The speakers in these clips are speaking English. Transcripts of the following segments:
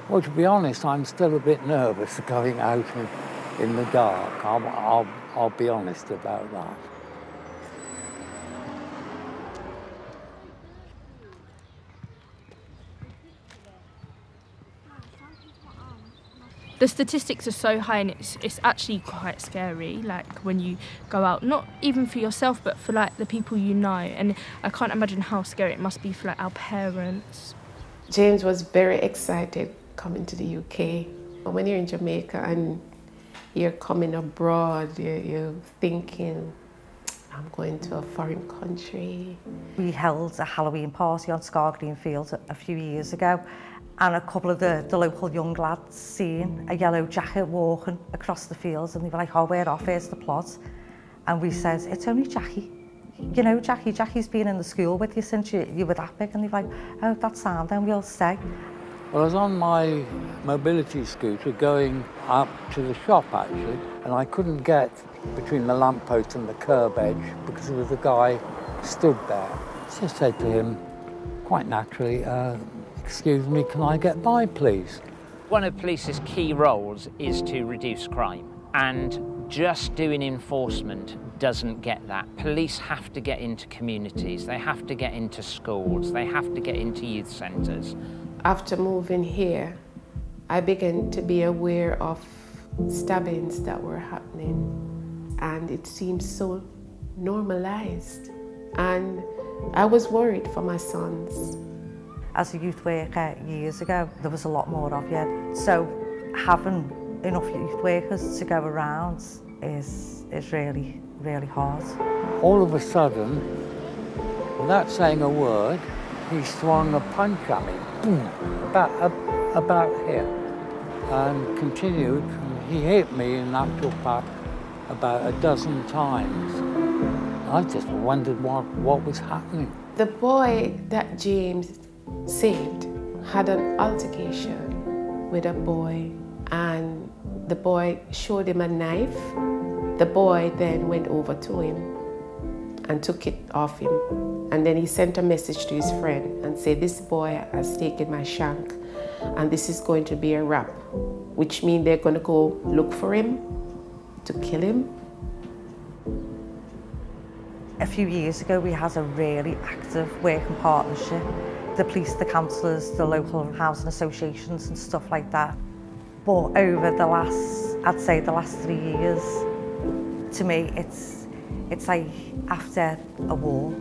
Well, to be honest, I'm still a bit nervous going out in the dark. I'll be honest about that. The statistics are so high, and it's actually quite scary, like when you go out, not even for yourself but for like the people you know, and I can't imagine how scary it must be for like our parents. James was very excited coming to the UK. When you're in Jamaica and you're coming abroad, you're thinking, I'm going to a foreign country. We held a Halloween party on Scar Green Field a few years ago, and a couple of the local young lads seen a yellow jacket walking across the fields, and they were like, oh, we're off, here's the plot. And we said, it's only Jackie. You know, Jackie's been in the school with you since you were that big. And they were like, oh, that's sound, then we'll stay. Well, I was on my mobility scooter going up to the shop, actually, and I couldn't get between the lamppost and the curb edge because there was a guy stood there. So I said to him, quite naturally, excuse me, can I get by, please? One of police's key roles is to reduce crime, and just doing enforcement doesn't get that. Police have to get into communities, they have to get into schools, they have to get into youth centres. After moving here, I began to be aware of stabbings that were happening, and it seemed so normalized. And I was worried for my sons. As a youth worker years ago, there was a lot more of you. So having enough youth workers to go around is really, really hard. All of a sudden, without saying a word, he swung a punch at me, boom, about here, and continued. He hit me in actual fact about a dozen times. I just wondered what was happening. The boy that James saved had an altercation with a boy, and the boy showed him a knife. The boy then went over to him and took it off him. And then he sent a message to his friend and said, this boy has taken my shank and this is going to be a wrap, which means they're going to go look for him to kill him. A few years ago, we had a really active working partnership. The police, the councillors, the local housing associations and stuff like that. But over the last, I'd say the last 3 years, to me, it's like after a war.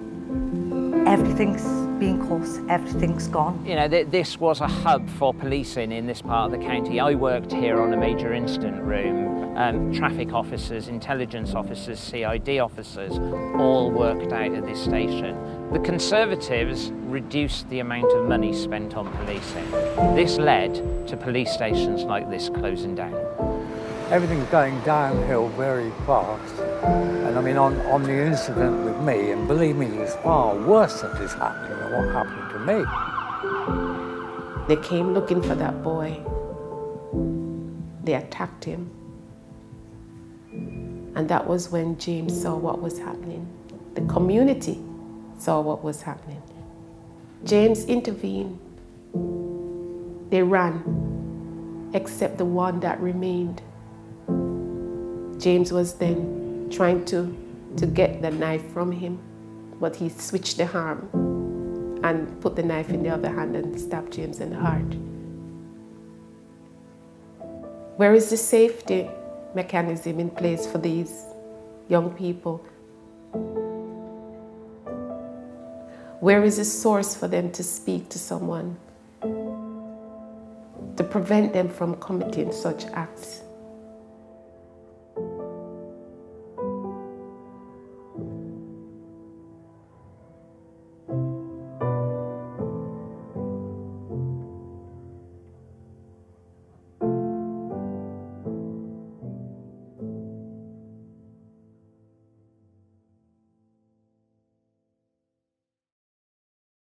Everything's been cut, everything's gone. You know, this was a hub for policing in this part of the county. I worked here on a major incident room. Traffic officers, intelligence officers, CID officers all worked out at this station. The Conservatives reduced the amount of money spent on policing. This led to police stations like this closing down. Everything's going downhill very fast. And I mean, on the incident with me, and believe me, there's far worse that is happening than what happened to me. They came looking for that boy. They attacked him. And that was when James saw what was happening. The community saw what was happening. James intervened. They ran, except the one that remained. James was then trying to get the knife from him, but he switched the arm and put the knife in the other hand and stabbed James in the heart. Where is the safety mechanism in place for these young people? Where is a source for them to speak to someone to prevent them from committing such acts?